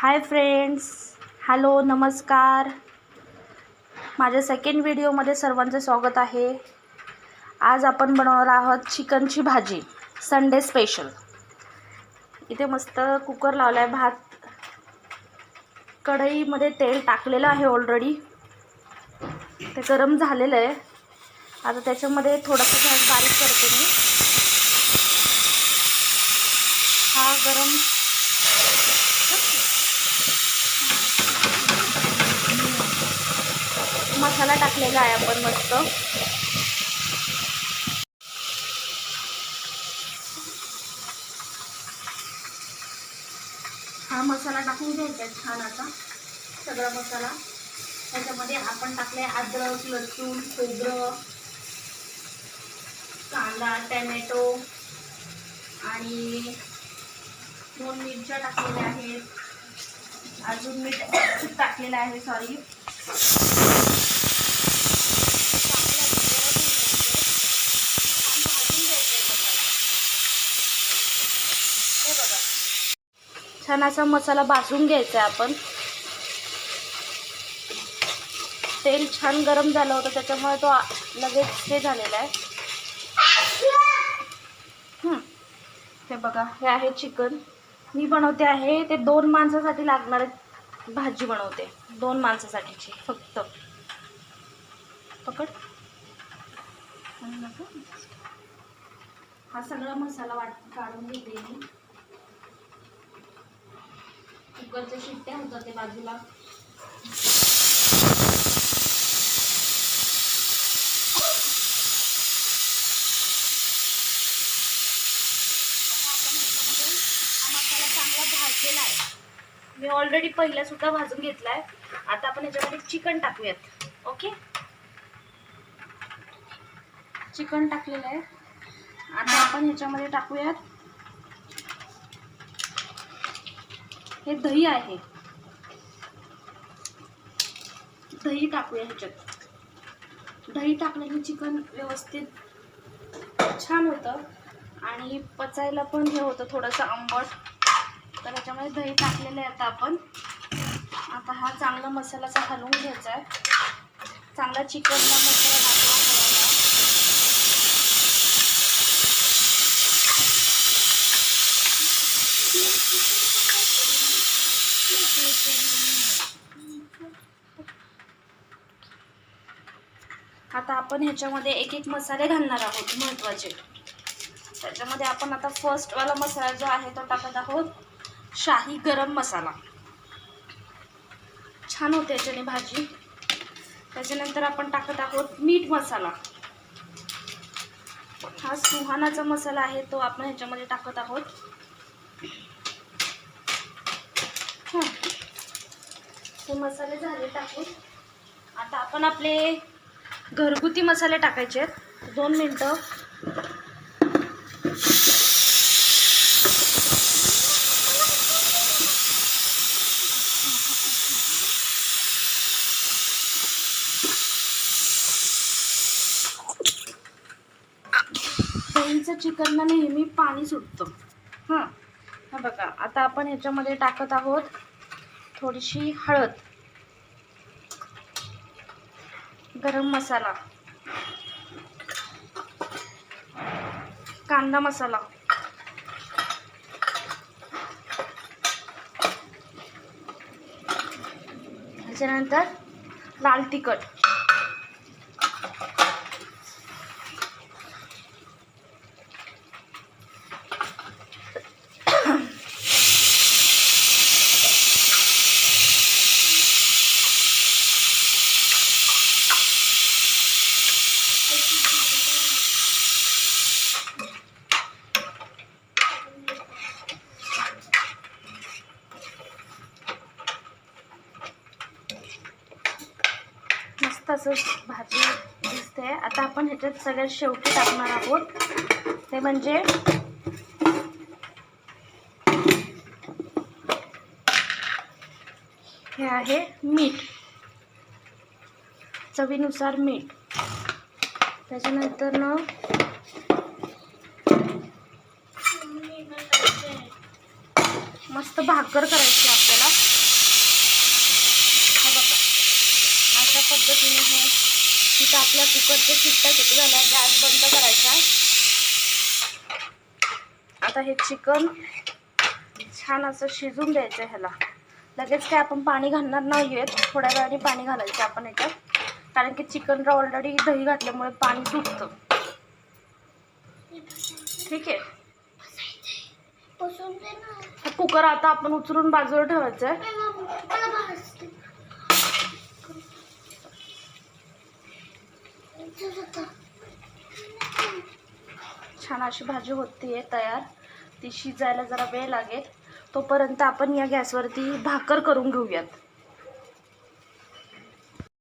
Hi friends, hello नमस्कार. माझ्या second व्हिडिओमध्ये सर्वांचे स्वागत आहे. आज आपण बनवणार आहोत चिकनची भाजी, संडे स्पेशल. इथे मस्त कुकर लावला आहे. भात कढईमध्ये तेल टाकलेलं आहे ऑलरेडी. ते गरम झालेलं आहे. आता त्याच्यामध्ये थोडासा गॅस बारीक करते मी. हा गरम मसाला टाकलेला आहे आपण मस्त. हा मसाला टाकून घ्यायचा छान. आता सगळा मसाला त्याच्यामध्ये आपण टाकले अद्रक, लसूण, खोबरं, कांदा, टोमॅटो आणि 2 मिरच्या टाकलेल्या आहेत. अजून मीठ टाकलेलं आहे. सॉरी, छान असा मसाला भाजून घ्यायचा आहे आपण. तेल छान गरम झालं होतं त्याच्यामुळे तो लगेच हे झालेला आहे. हे बघा, हे आहे चिकन. मी बनवते आहे ते 2 माणसासाठी लागणारे भाजी बनवते. 2 माणसासाठीची फक्त. पकड. हा सगळा मसाला काढून घेते मी. कुकरच्या शिट्ट्या होतात ते बाजूला. मसाला चांगला भाजलेला आहे. मी ऑलरेडी पहिला सुद्धा भाजून घेतलाय. आता आपण याच्यामध्ये चिकन टाकूयात. ओके, चिकन टाकलेलं आहे. आता आपण ह्याच्यामध्ये टाकूयात हे दही आहे. दही टाकूया ह्याच्यात. दही टाकल्याने चिकन व्यवस्थित छान होतं आणि पचायला पण हे होतं थोडंसं आंबट. तर त्याच्यामध्ये दही टाकलेलं आहे आता आपण. आता हा चांगला मसाला हलवून घ्यायचा आहे. चांगला चिकनला मसाला टाकला हलवला. आता आपण ह्याच्यामध्ये एक एक मसाले घालणार आहोत महत्त्वाचे. त्याच्यामध्ये आपण आता फर्स्टवाला मसाला जो आहे तो टाकत आहोत, शाही गरम मसाला. छान होते याच्याने भाजी. त्याच्यानंतर आपण टाकत आहोत मीठ मसाला. हा सुहानाचा मसाला आहे तो आपण ह्याच्यामध्ये टाकत आहोत. हे मसाले झाले टाकून. आता आपण आपले घरगुती मसाले टाकायचे आहेत. 2 मिनटं. दहीचं चिकनला नेहमी पाणी सुटतं. हा बघा, आता आपण ह्याच्यामध्ये टाकत आहोत थोडीशी हळद, गरम मसाला, कांदा मसाला, त्याच्यानंतर लाल तिखट, मस्त असं भाजी दिसते. आता आपण ह्याच्यात सगळ्यात शेवटी टाकणार आहोत ते म्हणजे हे आहे मीठ, चवीनुसार मीठ. त्याच्यानंतर मस्त भाकर करायची आपल्याला. पद्धतीने हे तिथं आपल्या कुकरच्या शिट्ट्या किती झाल्या, गॅस बंद करायचा. आता हे चिकन छान असं शिजून द्यायचं. ह्याला लगेच काय आपण पाणी घालणार नाही आहेत, थोड्या वेळाने पाणी घालायचं आपण ह्याच्यात, कारण की चिकनला ऑलरेडी दही घातल्यामुळे पाणी सुटतं. ठीक आहे. कुकर आता आपण उचलून बाजूला ठेवायचं आहे. छान अशी भाजी होतीये तयार. ती शिजायला जरा वेळ लागेल, तोपर्यंत आपण या गॅसवरती भाकर करून घेऊयात.